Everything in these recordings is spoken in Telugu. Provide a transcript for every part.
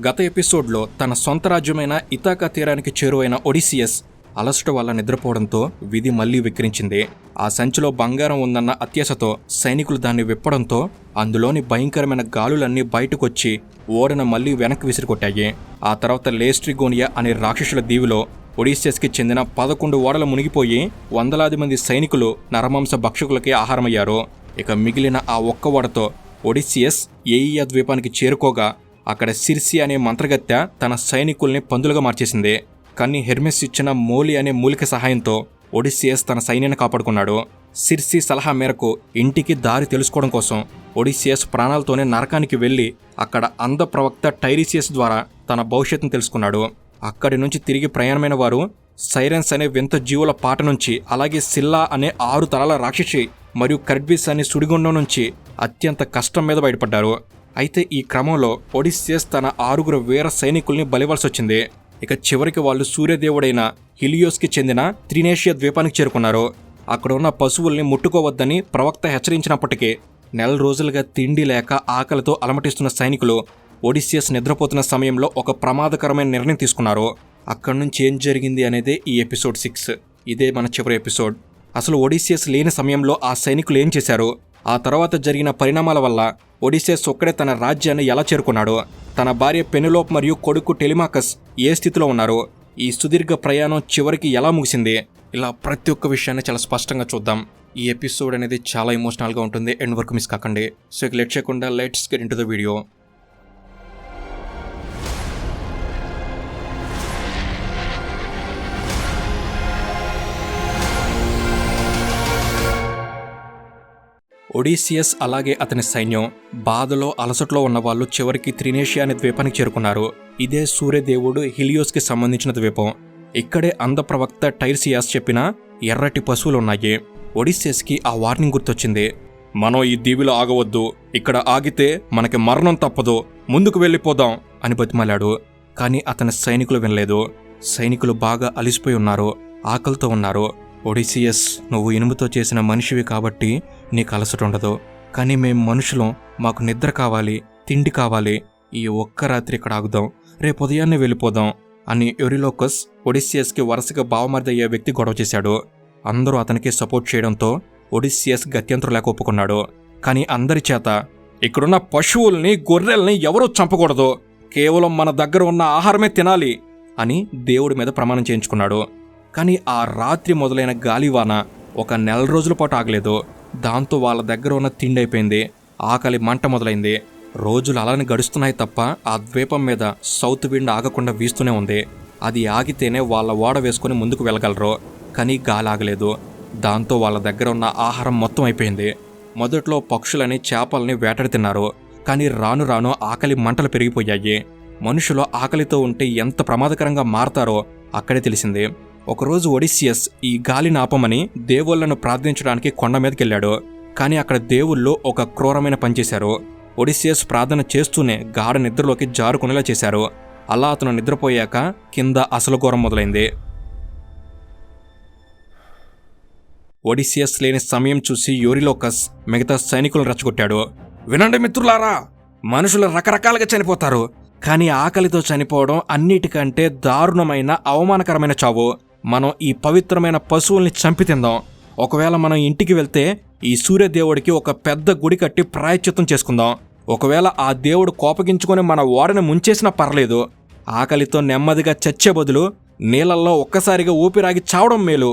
గత ఎపిసోడ్లో తన సొంత రాజ్యమైన ఇథాకా తీరానికి చేరువైన ఒడిసియస్ అలసట వల్ల నిద్రపోవడంతో విధి మళ్లీ విక్రించింది. ఆ సంచిలో బంగారం ఉందన్న అత్యాశతో సైనికులు దాన్ని విప్పడంతో అందులోని భయంకరమైన గాలులన్నీ బయటకొచ్చి ఓడను మళ్లీ వెనక్కి విసిరికొట్టాయి. ఆ తర్వాత లేస్ట్రిగోనియా అనే రాక్షసుల దీవిలో ఒడిసియస్కి చెందిన 11 ఓడలు మునిగిపోయి వందలాది మంది సైనికులు నరమాంస భక్షకులకి ఆహారమయ్యారు. ఇక మిగిలిన ఆ ఒక్క ఓడతో ఒడిసియస్ ఏయియా ద్వీపానికి చేరుకోగా అక్కడ సిర్సి అనే మంత్రగత్తె తన సైనికుల్ని పందులుగా మార్చేసింది. కానీ హెర్మెస్ ఇచ్చిన మోలి అనే మూలిక సహాయంతో ఒడిసియస్ తన సైన్యాన్ని కాపాడుకున్నాడు. సిర్సి సలహా మేరకు ఇంటికి దారి తెలుసుకోవడం కోసం ఒడిసియస్ ప్రాణాలతోనే నరకానికి వెళ్లి అక్కడ అంధ ప్రవక్త టైరీసియస్ ద్వారా తన భవిష్యత్తును తెలుసుకున్నాడు. అక్కడి నుంచి తిరిగి ప్రయాణమైన వారు సైరెన్స్ అనే వింత జీవుల పాట నుంచి, అలాగే సిల్లా అనే 6 తలల రాక్షసి మరియు కర్డ్బిస్ అనే సుడిగుండం నుంచి అత్యంత కష్టం మీద బయటపడ్డారు. అయితే ఈ క్రమంలో ఒడిసియస్ తన 6 వీర సైనికుల్ని బలివలసి వచ్చింది. ఇక చివరికి వాళ్ళు సూర్యదేవుడైన హిలియోస్కి చెందిన త్రినేషియా ద్వీపానికి చేరుకున్నారు. అక్కడ ఉన్న పశువుల్ని ముట్టుకోవద్దని ప్రవక్త హెచ్చరించినప్పటికీ నెల రోజులుగా తిండి లేక ఆకలితో అలమటిస్తున్న సైనికులు ఒడిసియస్ నిద్రపోతున్న సమయంలో ఒక ప్రమాదకరమైన నిర్ణయం తీసుకున్నారు. అక్కడి నుంచి ఏం జరిగింది అనేదే ఈ ఎపిసోడ్ 6. ఇదే మన చివరి ఎపిసోడ్. అసలు ఒడిసియస్ లేని సమయంలో ఆ సైనికులు ఏం చేశారు, ఆ తర్వాత జరిగిన పరిణామాల వల్ల ఒడిసియస్ ఒక్కడే తన రాజ్యాన్ని ఎలా చేరుకున్నాడు, తన భార్య పెనిలోప్ మరియు కొడుకు టెలిమాకస్ ఏ స్థితిలో ఉన్నారు, ఈ సుదీర్ఘ ప్రయాణం చివరికి ఎలా ముగిసింది, ఇలా ప్రతి ఒక్క విషయాన్ని చాలా స్పష్టంగా చూద్దాం. ఈ ఎపిసోడ్ అనేది చాలా ఎమోషనల్గా ఉంటుంది. ఎండ్ వరకు మిస్ కాకండి. సో ఇక లేట్ చేయకుండా let's get into the video. Odysseus అలాగే అతని సైన్యం బాధలో అలసటలో ఉన్న వాళ్ళు చివరికి త్రినేషియా అనే ద్వీపానికి చేరుకున్నారు. ఇదే సూర్యదేవుడు హిలియోస్కి సంబంధించిన ద్వీపం. ఇక్కడే అంధ ప్రవక్త టైర్సియాస్ చెప్పిన ఎర్రటి పశువులున్నాయి. ఒడిసియస్కి ఆ వార్నింగ్ గుర్తొచ్చింది. మనం ఈ దీవిలో ఆగవద్దు, ఇక్కడ ఆగితే మనకి మరణం తప్పదు, ముందుకు వెళ్ళిపోదాం అని బతిమాలాడు. కానీ అతని సైనికులు వినలేదు. సైనికులు బాగా అలిసిపోయి ఉన్నారు, ఆకలితో ఉన్నారు. ఒడిసియస్, నువ్వు ఇనుముతో చేసిన మనిషివి కాబట్టి నీకు అలసట ఉండదు, కానీ మేం మనుషులం, మాకు నిద్ర కావాలి, తిండి కావాలి, ఈ ఒక్క రాత్రి ఇక్కడ ఆగుదాం, రేపు ఉదయాన్నే వెళ్ళిపోదాం అని యూరిలోకస్ ఒడిసియస్కి వరుసగా బావమరిది అయ్యే వ్యక్తి గొడవ చేశాడు. అందరూ అతనికి సపోర్ట్ చేయడంతో ఒడిసియస్ గత్యంతరం లేక ఒప్పుకున్నాడు. కానీ అందరి చేత ఇక్కడున్న పశువుల్ని గొర్రెల్ని ఎవరూ చంపకూడదు, కేవలం మన దగ్గర ఉన్న ఆహారమే తినాలి అని దేవుడి మీద ప్రమాణం చేయించుకున్నాడు. కానీ ఆ రాత్రి మొదలైన గాలివాన ఒక నెల రోజుల పాటు ఆగలేదు. దాంతో వాళ్ళ దగ్గర ఉన్న తిండి అయిపోయింది, ఆకలి మంట మొదలైంది. రోజులు అలానే గడుస్తున్నాయి తప్ప ఆ ద్వీపం మీద సౌత్ విండ్ ఆగకుండా వీస్తూనే ఉంది. అది ఆగితేనే వాళ్ళ ఓడ వేసుకుని ముందుకు వెళ్ళగలరు. కానీ గాలి ఆగలేదు. దాంతో వాళ్ళ దగ్గర ఉన్న ఆహారం మొత్తం అయిపోయింది. మొదట్లో పక్షులని చేపల్ని వేటాడి తిన్నారు. కానీ రాను రాను ఆకలి మంటలు పెరిగిపోయాయి. మనుషులు ఆకలితో ఉంటే ఎంత ప్రమాదకరంగా మారతారో అక్కడే తెలిసింది. ఒకరోజు ఒడిసియస్ ఈ గాలిని ఆపమని దేవుళ్లను ప్రార్థించడానికి కొండ మీదకెళ్ళాడు. కానీ అక్కడ దేవుళ్ళు ఒక క్రూరమైన పని చేశారు. ఒడిసియస్ ప్రార్థన చేస్తూనే గాఢ నిద్రలోకి జారుకునేలా చేశారు. అలా అతను నిద్రపోయాక కింద అసలు ఘోరం మొదలైంది. ఒడిసియస్ లేని సమయం చూసి యూరిలోకస్ మిగతా సైనికులను రెచ్చగొట్టాడు. వినండి మిత్రులారా, మనుషులు రకరకాలుగా చనిపోతారు, కానీ ఆకలితో చనిపోవడం అన్నిటికంటే దారుణమైన అవమానకరమైన చావు. మనం ఈ పవిత్రమైన పశువుల్ని చంపి తిందాం. ఒకవేళ మనం ఇంటికి వెళ్తే ఈ సూర్యదేవుడికి ఒక పెద్ద గుడి కట్టి ప్రాయశ్చిత్తం చేసుకుందాం. ఒకవేళ ఆ దేవుడు కోపగించుకొని మన ఓడని ముంచేసినా పర్లేదు. ఆకలితో నెమ్మదిగా చచ్చే బదులు నీళ్ళల్లో ఒక్కసారిగా ఊపిరాగి చావడం మేలు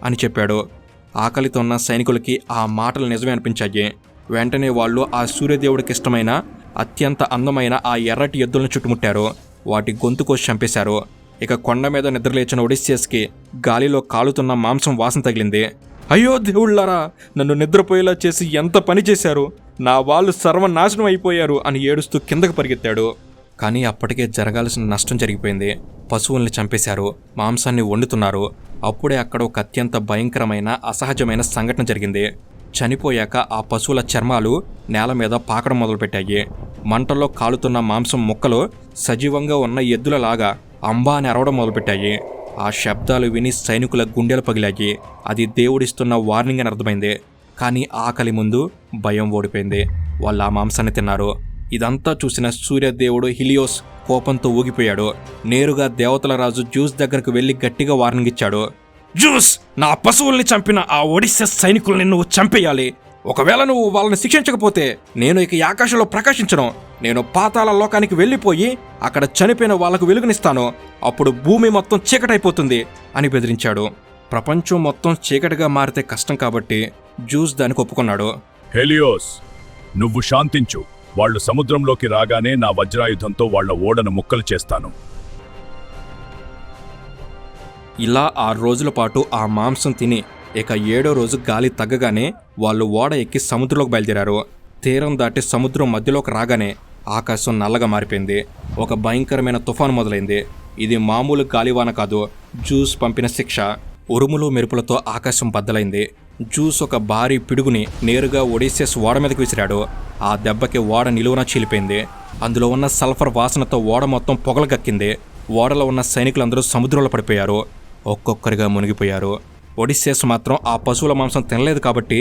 అని చెప్పాడు. ఆకలితో ఉన్న సైనికులకి ఆ మాటలు నిజమే అనిపించాయి. వెంటనే వాళ్ళు ఆ సూర్యదేవుడికి ఇష్టమైన అత్యంత అందమైన ఆ ఎర్రటి ఎద్దులను చుట్టుముట్టారు. వాటి గొంతు కోసి చంపేశారు. ఇక కొండ మీద నిద్రలేచిన ఒడిసియస్కి గాలిలో కాలుతున్న మాంసం వాసన తగిలింది. అయ్యో దేవుళ్ళారా, నన్ను నిద్రపోయేలా చేసి ఎంత పని చేశారు, నా వాళ్ళు సర్వనాశనం అయిపోయారు అని ఏడుస్తూ కిందకు పరిగెత్తాడు. కానీ అప్పటికే జరగాల్సిన నష్టం జరిగిపోయింది. పశువుల్ని చంపేశారు, మాంసాన్ని వండుతున్నారు. అప్పుడే అక్కడ ఒక అత్యంత భయంకరమైన అసహజమైన సంఘటన జరిగింది. చనిపోయాక ఆ పశువుల చర్మాలు నేల మీద పాకడం మొదలుపెట్టాయి. మంటల్లో కాలుతున్న మాంసం ముక్కలు సజీవంగా ఉన్న ఎద్దులలాగా అంబా అని అరవడం మొదలుపెట్టాయి. ఆ శబ్దాలు విని సైనికుల గుండెలు పగిలాయి. అది దేవుడిస్తున్న వార్నింగ్ అని అర్థమైంది. కానీ ఆకలి ముందు భయం ఓడిపోయింది. వాళ్ళు ఆ మాంసాన్ని తిన్నారు. ఇదంతా చూసిన సూర్యదేవుడు హిలియోస్ కోపంతో ఊగిపోయాడు. నేరుగా దేవతల రాజు జ్యూస్ దగ్గరకు వెళ్లి గట్టిగా వార్నింగ్ ఇచ్చాడు. జ్యూస్, నా పశువుల్ని చంపిన ఆ ఒడిస్సెస్ సైనికుల్ని నువ్వు చంపేయాలి. ఒకవేళ నువ్వు వాళ్ళని శిక్షించకపోతే నేను ఇక ఈ ఆకాశంలో ప్రకాశించను. నేను పాతాళ లోకానికి వెళ్ళిపోయి అక్కడ చనిపోయిన వాళ్లకు వెలుగునిస్తాను. అప్పుడు భూమి మొత్తం చీకటైపోతుంది అని బెదిరించాడు. ప్రపంచం మొత్తం చీకటిగా మారితే కష్టం కాబట్టి జ్యూస్ దానికి ఒప్పుకున్నాడు. హెలియోస్, నువ్వు శాంతించు. వాళ్లు సముద్రంలోకి రాగానే నా వజ్రాయుధంతో వాళ్ల ఓడను ముక్కలు చేస్తాను. ఇలా 6 రోజుల పాటు ఆ మాంసం తిని ఇక 7వ రోజు గాలి తగ్గగానే వాళ్ళు ఓడ ఎక్కి సముద్రంలోకి బయలుదేరారు. తీరం దాటి సముద్రం మధ్యలోకి రాగానే ఆకాశం నల్లగా మారిపోయింది. ఒక భయంకరమైన తుఫాను మొదలైంది. ఇది మామూలు గాలివాన కాదు, జ్యూస్ పంపిన శిక్ష. ఉరుములు మెరుపులతో ఆకాశం బద్దలైంది. జ్యూస్ ఒక భారీ పిడుగుని నేరుగా ఒడిస్సెస్ ఓడ మీదకి విసిరాడు. ఆ దెబ్బకి ఓడ నిలువున చీలిపోయింది. అందులో ఉన్న సల్ఫర్ వాసనతో ఓడ మొత్తం పొగలు గక్కింది. ఓడలో ఉన్న సైనికులందరూ సముద్రంలో పడిపోయారు. ఒక్కొక్కరిగా మునిగిపోయారు. ఒడిస్సెస్ మాత్రం ఆ పశువుల మాంసం తినలేదు కాబట్టి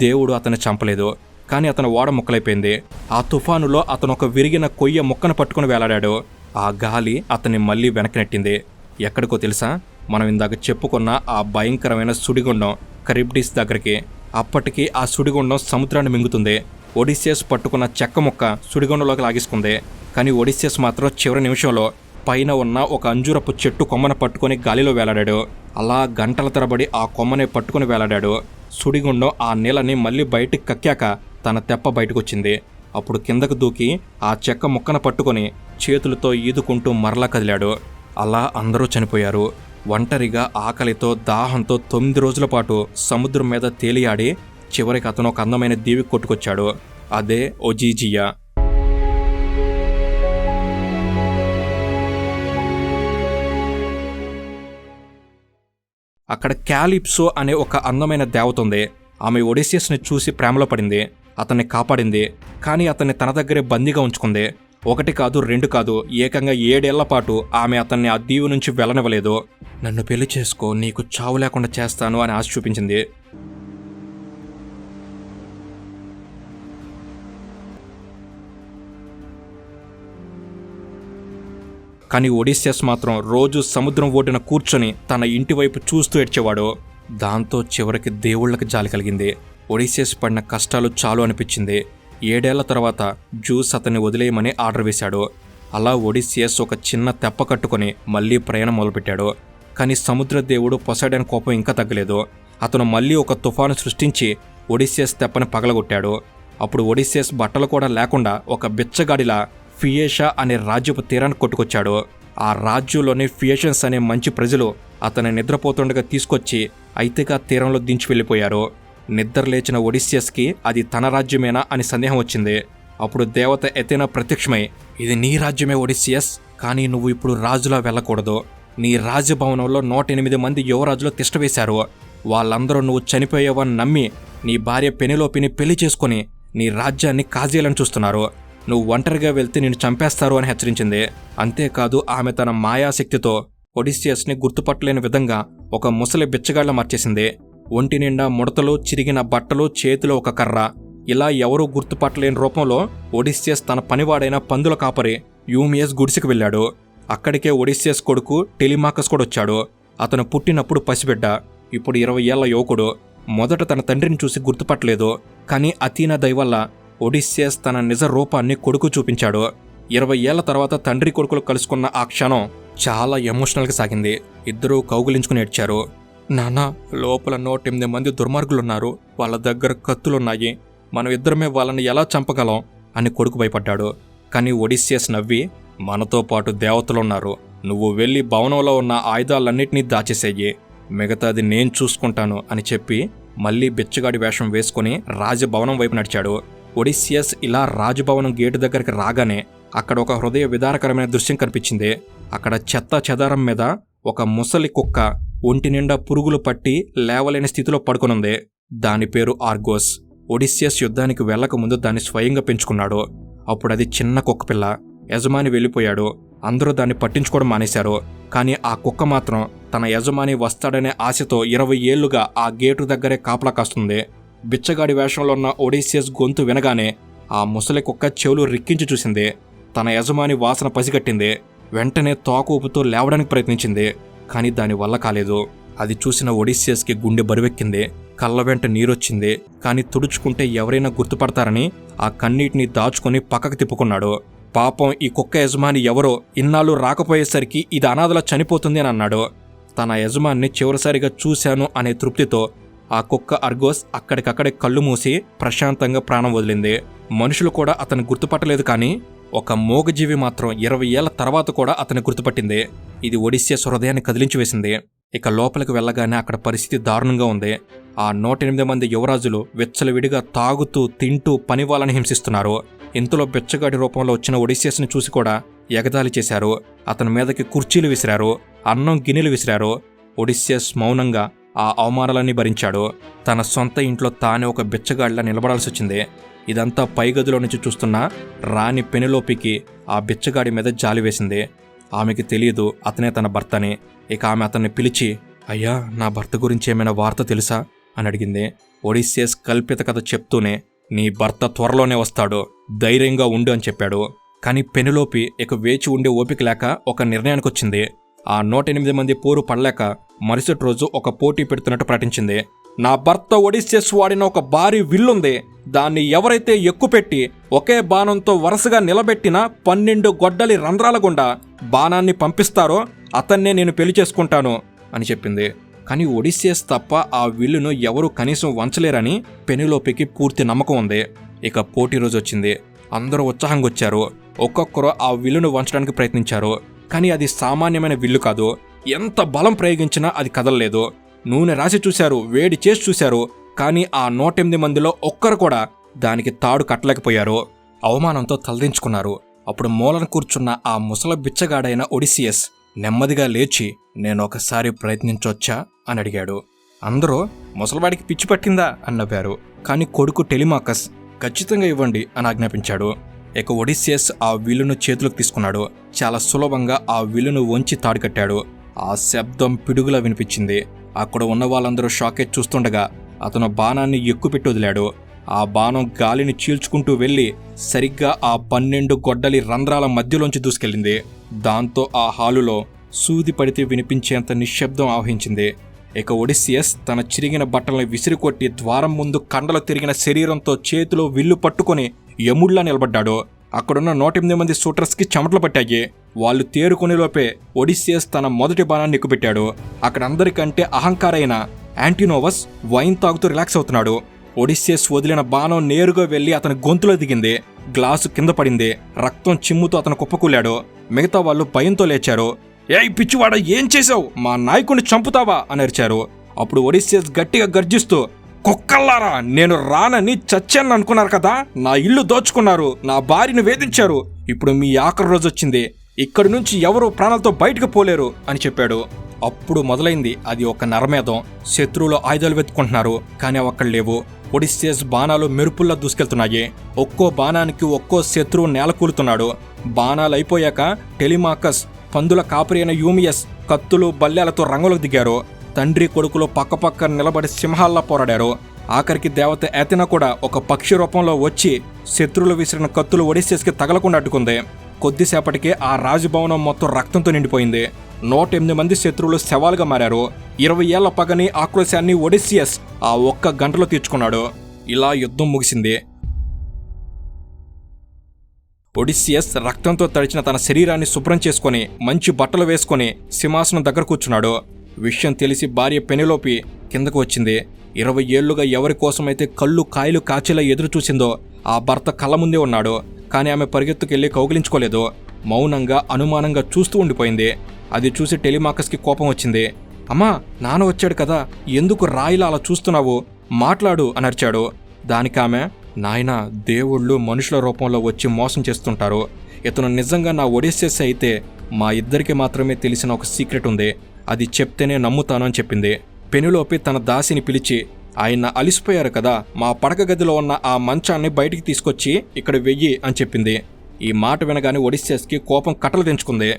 దేవుడు అతన్ని చంపలేదు. కానీ అతని ఓడ ముక్కలైపోయింది. ఆ తుఫానులో అతను ఒక విరిగిన కొయ్య ముక్కను పట్టుకుని వేలాడాడు. ఆ గాలి అతన్ని మళ్లీ వెనక్కి నెట్టింది. ఎక్కడికో తెలుసా? మనం ఇందాక చెప్పుకున్న ఆ భయంకరమైన సుడిగుండం కరిబ్డిస్ దగ్గరికి. అప్పటికి ఆ సుడిగుండం సముద్రాన్ని మింగుతుంది. ఒడిస్సెస్ పట్టుకున్న చెక్క ముక్క సుడిగుండంలోకి లాగేసుకుంది. కానీ ఒడిస్సెస్ మాత్రం చివరి నిమిషంలో పైన ఉన్న ఒక అంజూరపు చెట్టు కొమ్మను పట్టుకుని గాలిలో వేలాడాడు. అలా గంటల తరబడి ఆ కొమ్మనే పట్టుకుని వేలాడాడు. సుడిగుండం ఆ నీళ్ళని మళ్ళీ బయటికి కక్కాక తన తెప్ప బయటకొచ్చింది. అప్పుడు కిందకు దూకి ఆ చెక్క ముక్కను పట్టుకుని చేతులతో ఈదుకుంటూ మరలా కదిలాడు. అలా అందరూ చనిపోయారు. ఒంటరిగా ఆకలితో దాహంతో 9 రోజుల పాటు సముద్రం మీద తేలియాడి చివరికి అతను ఒక అందమైన దీవి కొట్టుకొచ్చాడు. అదే ఒజీజియా. అక్కడ క్యాలిప్సో అనే ఒక అందమైన దేవత ఉంది. ఆమె ఒడిస్సెస్ని చూసి ప్రేమలో పడింది. అతన్ని కాపాడింది. కానీ అతన్ని తన దగ్గరే బందీగా ఉంచుకుంది. 1 కాదు 2 కాదు, ఏకంగా 7 ఏళ్ల పాటు ఆమె అతన్ని ఆ దీవి నుంచి వెళ్ళనివ్వలేదు. నన్ను పెళ్లి చేసుకో, నీకు చావు లేకుండా చేస్తాను అని ఆశ చూపించింది. కానీ ఒడిస్సెస్ మాత్రం రోజు సముద్రం ఒడ్డున కూర్చొని తన ఇంటి వైపు చూస్తూ ఏడ్చేవాడు. దాంతో చివరికి దేవుళ్లకు జాలి కలిగింది. ఒడిస్సెస్ పడిన కష్టాలు చాలు అనిపించింది. 7 ఏళ్ల తర్వాత జ్యూస్ అతన్ని వదిలేయమని ఆర్డర్ వేశాడు. అలా ఒడిస్సెస్ ఒక చిన్న తెప్ప కట్టుకొని మళ్లీ ప్రయాణం మొదలుపెట్టాడు. కానీ సముద్ర దేవుడు పొసైడాన్ కోపం ఇంకా తగ్గలేదు. అతను మళ్లీ ఒక తుఫాను సృష్టించి ఒడిస్సెస్ తెప్పని పగలగొట్టాడు. అప్పుడు ఒడిస్సెస్ బట్టలు కూడా లేకుండా ఒక బిచ్చగాడిలా ఫియేషా అనే రాజ్యపు తీరాన్ని కొట్టుకొచ్చాడు. ఆ రాజ్యంలోని ఫియేషన్స్ అనే మంచి ప్రజలు అతన్ని నిద్రపోతుండగా తీసుకొచ్చి ఐతిగా తీరంలో దించి వెళ్ళిపోయారు. నిద్ర లేచిన ఒడిస్సెస్కి అది తన రాజ్యమేనా అని సందేహం వచ్చింది. అప్పుడు దేవత ఎథెనా ప్రత్యక్షమై, ఇది నీ రాజ్యమే ఒడిస్సియస్, కానీ నువ్వు ఇప్పుడు రాజులా వెళ్ళకూడదు. నీ రాజభవనంలో 108 మంది యువరాజులు తిష్టవేశారు. వాళ్ళందరూ నువ్వు చనిపోయావని నమ్మి నీ భార్య పెనిలోపిని పెళ్లి చేసుకుని నీ రాజ్యాన్ని కాజేయాలని చూస్తున్నారు. నువ్వు ఒంటరిగా వెళ్తే నిన్ను చంపేస్తారు అని హెచ్చరించింది. అంతేకాదు ఆమె తన మాయాశక్తితో ఒడిస్సియస్ని గుర్తుపట్టలేని విధంగా ఒక ముసలి బిచ్చగాళ్ల మార్చేసింది. ఒంటి నిండా ముడతలు, చిరిగిన బట్టలు, చేతిలో ఒక కర్ర. ఇలా ఎవరూ గుర్తుపట్టలేని రూపంలో ఒడిస్సియస్ తన పనివాడైన పందుల కాపరి యూమియస్ గుడిసెకు వెళ్ళాడు. అక్కడికే ఒడిస్సియస్ కొడుకు టెలిమాకస్ కూడా వచ్చాడు. అతను పుట్టినప్పుడు పసిబిడ్డ, ఇప్పుడు 20 ఏళ్ల యువకుడు. మొదట తన తండ్రిని చూసి గుర్తుపట్టలేదు. కానీ అథీనా దయవల్ల ఒడిస్సియస్ తన నిజ రూపాన్ని కొడుకు చూపించాడు. 20 ఏళ్ల తర్వాత తండ్రి కొడుకులు కలుసుకున్న ఆ క్షణం చాలా ఎమోషనల్గా సాగింది. ఇద్దరూ కౌగులించుకుని ఏడ్చారు. నాన్న, లోపల 108 మంది దుర్మార్గులున్నారు. వాళ్ళ దగ్గర కత్తులున్నాయి. మనం ఇద్దరమే వాళ్ళని ఎలా చంపగలం అని కొడుకు భయపడ్డాడు. కానీ ఒడిస్సియస్ నవ్వి, మనతో పాటు దేవతలున్నారు. నువ్వు వెళ్ళి భవనంలో ఉన్న ఆయుధాలన్నింటినీ దాచేసేయి, మిగతాది నేను చూసుకుంటాను అని చెప్పి మళ్లీ బిచ్చగాడి వేషం వేసుకుని రాజభవనం వైపు నడిచాడు. ఒడిస్సియస్ ఇలా రాజభవనం గేటు దగ్గరికి రాగానే అక్కడ ఒక హృదయ విదారకరమైన దృశ్యం కనిపించింది. అక్కడ చెత్త చెదారం మీద ఒక ముసలి కుక్క ఒంటి నిండా పురుగులు పట్టి లేవలేని స్థితిలో పడుకునుంది. దాని పేరు ఆర్గోస్. ఒడిస్సియస్ యుద్ధానికి వెళ్లకముందు దాన్ని స్వయంగా పెంచుకున్నాడు. అప్పుడు అది చిన్న కుక్క పిల్ల. యజమాని వెళ్ళిపోయాడు. అందరూ దాన్ని పట్టించుకోవడం మానేశారు. కానీ ఆ కుక్క మాత్రం తన యజమాని వస్తాడనే ఆశతో 20 ఏళ్లుగా ఆ గేటు దగ్గరే కాపలా కాస్తుంది. బిచ్చగాడి వేషంలో ఉన్న ఒడిస్సియస్ గొంతు వినగానే ఆ ముసలి కుక్క చెవులు రిక్కించి చూసింది. తన యజమాని వాసన పసిగట్టింది. వెంటనే తోక ఊపుతూ లేవడానికి ప్రయత్నించింది. కానీ దాని వల్ల కాలేదు. అది చూసిన ఒడిసియస్కి గుండె బరువెక్కింది. కళ్ళ వెంట నీరొచ్చింది. కానీ తుడుచుకుంటే ఎవరైనా గుర్తుపడతారని ఆ కన్నీటిని దాచుకొని పక్కకు తిప్పుకున్నాడు. పాపం ఈ కుక్క యజమాని ఎవరో ఇన్నాళ్ళు రాకపోయేసరికి ఇది అనాథలా చనిపోతుంది అని అన్నాడు. తన యజమాన్ని చివరిసారిగా చూశాను అనే తృప్తితో ఆ కుక్క అర్గోస్ అక్కడికక్కడే కళ్ళు మూసి ప్రశాంతంగా ప్రాణం వదిలింది. మనుషులు కూడా అతను గుర్తుపట్టలేదు. కానీ ఒక మూగజీవి మాత్రం 20 ఏళ్ల తర్వాత కూడా అతన్ని గుర్తుపట్టింది. ఇది ఒడిసియస్ హృదయాన్ని కదిలించి వేసింది. ఇక లోపలికి వెళ్ళగానే అక్కడ పరిస్థితి దారుణంగా ఉంది. ఆ 108 మంది యువరాజులు విచ్చలవిడిగా తాగుతూ తింటూ పనివాళ్ళని హింసిస్తున్నారు. ఇంతలో బెచ్చగాడి రూపంలో వచ్చిన ఒడిసియస్ని చూసి కూడా ఎగతాళి చేశారు. అతని మీదకి కుర్చీలు విసిరారు, అన్నం గిన్నెలు విసిరారు. ఒడిసియస్ మౌనంగా ఆ అవమానాలన్నీ భరించాడు. తన సొంత ఇంట్లో తానే ఒక బిచ్చగాడిలా నిలబడాల్సి వచ్చింది. ఇదంతా పైగదిలో నుంచి చూస్తున్న రాణి పెనెలోపికి ఆ బిచ్చగాడి మీద జాలి వేసింది. ఆమెకి తెలియదు అతనే తన భర్తని. ఇక ఆమె అతన్ని పిలిచి, అయ్యా, నా భర్త గురించి ఏమైనా వార్త తెలుసా అని అడిగింది. ఒడిసియస్ కల్పిత కథ చెప్తూనే, నీ భర్త త్వరలోనే వస్తాడు, ధైర్యంగా ఉండు అని చెప్పాడు. కానీ పెనెలోపి ఇక వేచి ఉండే ఓపిక లేక ఒక నిర్ణయానికి వచ్చింది. ఆ 108 మంది పోరు పడలేక మరుసటి రోజు ఒక పోటీ పెడుతున్నట్టు ప్రకటించింది. నా భర్త ఒడిసియస్ వాడిన ఒక భారీ విల్లుంది. దాన్ని ఎవరైతే ఎక్కుపెట్టి ఒకే బాణంతో వరుసగా నిలబెట్టిన 12 గొడ్డలి రంధ్రాల గుండా బాణాన్ని పంపిస్తారో అతన్నే నేను పెళ్లి చేసుకుంటాను అని చెప్పింది. కానీ ఒడిసియస్ తప్ప ఆ విల్లును ఎవరూ కనీసం వంచలేరని పెనెలోపికి పూర్తి నమ్మకం ఉంది. ఇక పోటీ రోజు వచ్చింది. అందరూ ఉత్సాహంగా వచ్చారు. ఒక్కొక్కరు ఆ విల్లును వంచడానికి ప్రయత్నించారు. కానీ అది సామాన్యమైన విల్లు కాదు. ఎంత బలం ప్రయోగించినా అది కదలలేదు. నూనె రాసి చూశారు, వేడి చేసి చూశారు. కానీ ఆ 108 మందిలో ఒక్కరు కూడా దానికి తాడు కట్టలేకపోయారు. అవమానంతో తలదించుకున్నారు. అప్పుడు మూలన కూర్చున్న ఆ ముసల బిచ్చగాడైన ఒడిసియస్ నెమ్మదిగా లేచి, నేనొకసారి ప్రయత్నించొచ్చా అని అడిగాడు. అందరూ ముసలివాడికి పిచ్చి పట్టిందా అని నవ్వారు. కానీ కొడుకు టెలిమాకస్ ఖచ్చితంగా ఇవ్వండి అని ఆజ్ఞాపించాడు. ఇక ఒడిసియస్ ఆ విల్లును చేతులకు తీసుకున్నాడు. చాలా సులభంగా ఆ విల్లును వంచి తాడు కట్టాడు. ఆ శబ్దం పిడుగులా వినిపించింది. అక్కడ ఉన్న వాళ్ళందరూ షాకేజ్ చూస్తుండగా అతను బాణాన్ని ఎక్కుపెట్టి వదిలాడు. ఆ బాణం గాలిని చీల్చుకుంటూ వెళ్లి సరిగ్గా ఆ 12 గొడ్డలి రంధ్రాల మధ్యలోంచి దూసుకెళ్ళింది. దాంతో ఆ హాలులో సూది పడితే వినిపించేంత నిశ్శబ్దం ఆవహించింది. ఇక ఒడిసియస్ తన చిరిగిన బట్టలను విసిరికొట్టి ద్వారం ముందు కండలు తిరిగిన శరీరంతో చేతిలో విల్లు పట్టుకొని యముళ్లా నిలబడ్డాడు. అక్కడున్న 108 మంది షూటర్స్కి చెమటలు పట్టాయి. వాళ్ళు తేరుకునేలోపే ఒడిసియస్ తన మొదటి బాణాన్ని ఎక్కుపెట్టాడు. అక్కడ అందరికంటే అహంకారైన యాంటినోవస్ వైన్ తాగుతూ రిలాక్స్ అవుతున్నాడు. ఒడిసియస్ వదిలిన బాణం నేరుగా వెళ్లి అతని గొంతులో దిగింది. గ్లాసు కింద పడింది. రక్తం చిమ్ముతూ అతను కుప్పకూలాడు. మిగతా వాళ్ళు భయంతో లేచారు. ఏయ్ పిచ్చివాడా, ఏం చేశావు? మా నాయకుడిని చంపుతావా అని అరిచారు. అప్పుడు ఒడిసియస్ గట్టిగా గర్జిస్తూ, కుక్కల్లారా, నేను రానని చచ్చాను అనుకున్నారు కదా. నా ఇల్లు దోచుకున్నారు, నా భార్యను వేధించారు. ఇప్పుడు మీ ఆఖరి రోజు వచ్చింది. ఇక్కడి నుంచి ఎవరూ ప్రాణాలతో బయటకు పోలేరు అని చెప్పాడు. అప్పుడు మొదలైంది అది ఒక నరమేధం. శత్రువులు ఆయుధాలు వెతుకుంటున్నారు. కానీ అవి అక్కడ లేవు. ఒడిసియస్ బాణాలు మెరుపుల్లా దూసుకెళ్తున్నాయి. ఒక్కో బాణానికి ఒక్కో శత్రువు నేలకూలుతున్నాడు. బాణాలు అయిపోయాక టెలిమాకస్, పందుల కాపరి అయిన యూమియస్ కత్తులు బల్లెలతో రంగులకు దిగారు. తండ్రి కొడుకులు పక్కపక్క నిలబడి సింహాల్లా పోరాడారు. ఆఖరికి దేవత ఎథెనా కూడా ఒక పక్షి రూపంలో వచ్చి శత్రువులు విసిరిన కత్తులు ఒడిసియస్కి తగలకుండా అడ్డుకుంది. కొద్దిసేపటికే ఆ రాజభవనం మొత్తం రక్తంతో నిండిపోయింది. 108 మంది శత్రువులు శవాలుగా మారారు. 20 ఏళ్ల పగని, ఆక్రోశాన్ని ఒడిసియస్ ఆ ఒక్క గంటలో తీర్చుకున్నాడు. ఇలా యుద్ధం ముగిసింది. ఒడిసియస్ రక్తంతో తడిచిన తన శరీరాన్ని శుభ్రం చేసుకుని మంచి బట్టలు వేసుకుని సింహాసనం దగ్గర కూర్చున్నాడు. విషయం తెలిసి భార్య పెనెలోపి కిందకు వచ్చింది. 20 ఏళ్లుగా ఎవరి కోసమైతే కళ్ళు కాయలు కాచేలా ఎదురు చూసిందో ఆ భర్త కళ్ళ ముందే ఉన్నాడు. కానీ ఆమె పరిగెత్తుకెళ్లి కౌగిలించుకోలేదు. మౌనంగా అనుమానంగా చూస్తూ ఉండిపోయింది. అది చూసి టెలిమాకస్కి కోపం వచ్చింది. అమ్మా, నాన్న వచ్చాడు కదా, ఎందుకు రాయిలా అలా చూస్తున్నావు? మాట్లాడు అని అరిచాడు. దానికామె, నాయనా, దేవుళ్ళు మనుషుల రూపంలో వచ్చి మోసం చేస్తుంటారు. ఇతను నిజంగా నా ఒడిసియస్ అయితే మా ఇద్దరికి మాత్రమే తెలిసిన ఒక సీక్రెట్ ఉంది. అది చెప్తేనే నమ్ముతాను అని చెప్పింది. పెనెలోపి తన దాసిని పిలిచి, ఆయన అలిసిపోయారు కదా, మా పడక గదిలో ఉన్న ఆ మంచాన్ని బయటికి తీసుకొచ్చి ఇక్కడ వెయ్యి అని చెప్పింది. ఈ మాట వినగానే ఒడిసియస్కి కోపం కట్టలు తెంచుకుంది.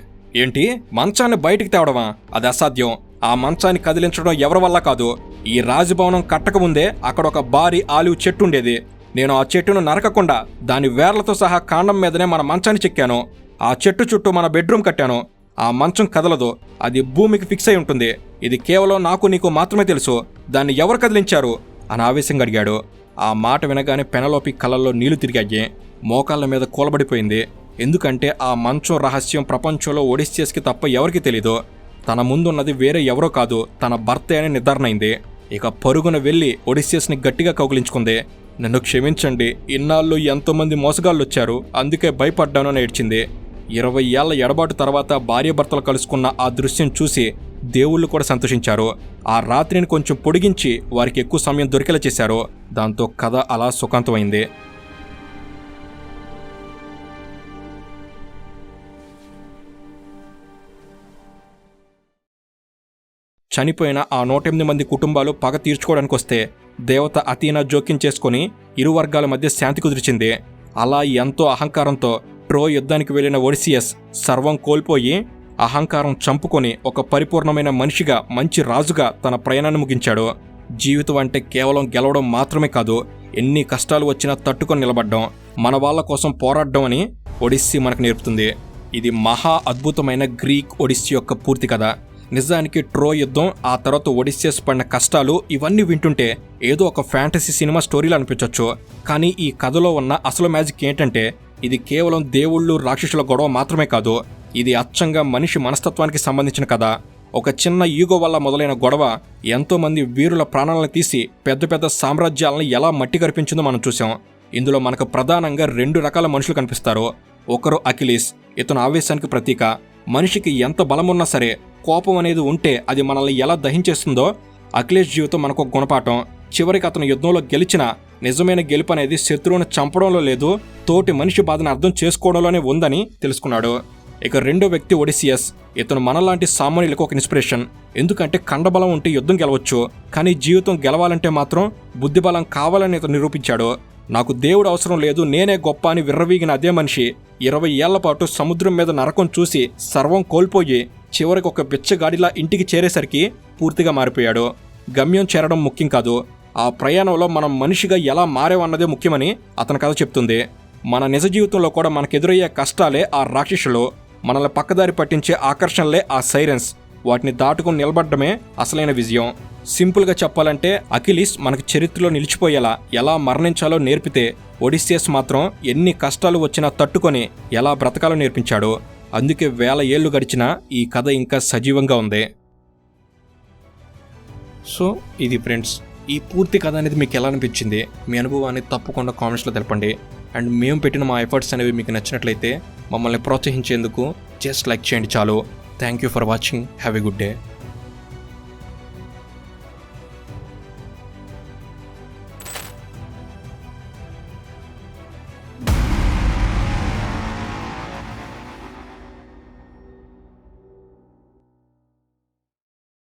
ఏంటి, మంచాన్ని బయటికి తేవడమా? అది అసాధ్యం. ఆ మంచాన్ని కదిలించడం ఎవరి వల్ల కాదు. ఈ రాజభవనం కట్టకముందే అక్కడ ఒక భారీ ఆలివ్ చెట్టు ఉండేది. నేను ఆ చెట్టును నరకకుండా దాని వేర్లతో సహా కాండం మీదనే మన మంచాన్ని చెక్కాను. ఆ చెట్టు చుట్టూ మన బెడ్రూమ్ కట్టాను. ఆ మంచం కదలదు, అది భూమికి ఫిక్స్ అయి ఉంటుంది. ఇది కేవలం నాకు నీకు మాత్రమే తెలుసు. దాన్ని ఎవరు కదిలించారు అని ఆవేశంగా అడిగాడు. ఆ మాట వినగానే పెనలోపి కళ్ళల్లో నీళ్లు తిరిగాయి. మోకాళ్ళ మీద కూలబడిపోయింది. ఎందుకంటే ఆ మంచం రహస్యం ప్రపంచంలో ఒడిస్సియస్కి తప్ప ఎవరికి తెలీదు. తన ముందున్నది వేరే ఎవరో కాదు, తన భర్తే అని నిర్ధారణ అయింది. ఇక పరుగున వెళ్ళి ఒడిస్సియస్ని గట్టిగా కౌగిలించుకుంది. నన్ను క్షమించండి, ఇన్నాళ్ళు ఎంతోమంది మోసగాళ్ళు వచ్చారు, అందుకే భయపడ్డాను అని ఏడ్చింది. 20 ఏళ్ల ఎడబాటు తర్వాత భార్యాభర్తలు కలుసుకున్న ఆ దృశ్యం చూసి దేవుళ్ళు కూడా సంతోషించారు. ఆ రాత్రిని కొంచెం పొడిగించి వారికి ఎక్కువ సమయం దొరికేలా చేశారు. దాంతో కథ అలా సుఖాంతమైంది. చనిపోయిన ఆ 108 మంది కుటుంబాలు పగ తీర్చుకోవడానికి వస్తే దేవత అథీనా జోక్యం చేసుకుని ఇరు వర్గాల మధ్య శాంతి కుదిర్చింది. అలా ఎంతో అహంకారంతో ట్రోయ్ యుద్ధానికి వెళ్లిన ఒడిసియస్ సర్వం కోల్పోయి అహంకారం చంపుకొని ఒక పరిపూర్ణమైన మనిషిగా, మంచి రాజుగా తన ప్రయాణాన్ని ముగించాడు. జీవితం అంటే కేవలం గెలవడం మాత్రమే కాదు, ఎన్ని కష్టాలు వచ్చినా తట్టుకొని నిలబడ్డం, మన వాళ్ళ కోసం పోరాడడం అని ఒడిస్సీ మనకు నేర్పుతుంది. ఇది మహా అద్భుతమైన గ్రీక్ ఒడిస్సీ యొక్క పూర్తి కథ. నిజానికి ట్రోయ్ యుద్ధం, ఆ తర్వాత ఒడిస్సియస్ పడిన కష్టాలు ఇవన్నీ వింటుంటే ఏదో ఒక ఫ్యాంటసీ సినిమా స్టోరీలు అనిపించవచ్చు. కానీ ఈ కథలో ఉన్న అసలు మ్యాజిక్ ఏంటంటే ఇది కేవలం దేవుళ్ళు రాక్షసుల గొడవ మాత్రమే కాదు, ఇది అచ్చంగా మనిషి మనస్తత్వానికి సంబంధించిన కథ. ఒక చిన్న ఈగో వల్ల మొదలైన గొడవ ఎంతోమంది వీరుల ప్రాణాలను తీసి పెద్ద పెద్ద సామ్రాజ్యాలను ఎలా మట్టి కరిపించిందో మనం చూసాం. ఇందులో మనకు ప్రధానంగా 2 రకాల మనుషులు కనిపిస్తారు. ఒకరు అకిలీస్, ఇతను ఆవేశానికి ప్రతీక. మనిషికి ఎంత బలమున్నా సరే కోపం అనేది ఉంటే అది మనల్ని ఎలా దహించేస్తుందో అకిలేష్ జీవితం మనకు గుణపాఠం. చివరికి అతను యుద్ధంలో గెలిచిన నిజమైన గెలుపు అనేది శత్రువును చంపడంలో లేదు, తోటి మనిషి బాధను అర్థం చేసుకోవడంలోనే ఉందని తెలుసుకున్నాడు. ఇక రెండో వ్యక్తి ఒడిసియస్. ఇతను మనలాంటి సామాన్యులకు ఒక ఇన్స్పిరేషన్. ఎందుకంటే కండబలం ఉంటే యుద్ధం గెలవచ్చు, కానీ జీవితం గెలవాలంటే మాత్రం బుద్ధిబలం కావాలని ఇతను నిరూపించాడు. నాకు దేవుడు అవసరం లేదు, నేనే గొప్ప అని విర్రవీగిన అదే మనిషి 20 ఏళ్ల పాటు సముద్రం మీద నరకం చూసి సర్వం కోల్పోయి చివరికి ఒక బిచ్చగాడిలా ఇంటికి చేరేసరికి పూర్తిగా మారిపోయాడు. గమ్యం చేరడం ముఖ్యం కాదు, ఆ ప్రయాణంలో మనం మనిషిగా ఎలా మారేవన్నదే ముఖ్యమని అతని కథ చెప్తుంది. మన నిజ జీవితంలో కూడా మనకెదురయ్యే కష్టాలే ఆ రాక్షసులు, మనల్ని పక్కదారి పట్టించే ఆకర్షణలే ఆ సైరన్స్. వాటిని దాటుకుని నిలబడ్డమే అసలైన విజయం. సింపుల్గా చెప్పాలంటే అకిలీస్ మనకు చరిత్రలో నిలిచిపోయేలా ఎలా మరణించాలో నేర్పితే, ఒడిస్సియస్ మాత్రం ఎన్ని కష్టాలు వచ్చినా తట్టుకొని ఎలా బ్రతకాలో నేర్పించాడు. అందుకే 1000 ఏళ్లు గడిచినా ఈ కథ ఇంకా సజీవంగా ఉంది. సో ఇది ఫ్రెండ్స్, ఈ పూర్తి కథ అనేది మీకు ఎలా అనిపించింది, మీ అనుభవాన్ని తప్పకుండా కామెంట్స్లో తెలపండి. అండ్ మేము పెట్టిన మా ఎఫర్ట్స్ అనేవి మీకు నచ్చినట్లయితే మమ్మల్ని ప్రోత్సహించేందుకు జస్ట్ లైక్ చేయండి చాలు. Thank you for watching. Have a good day.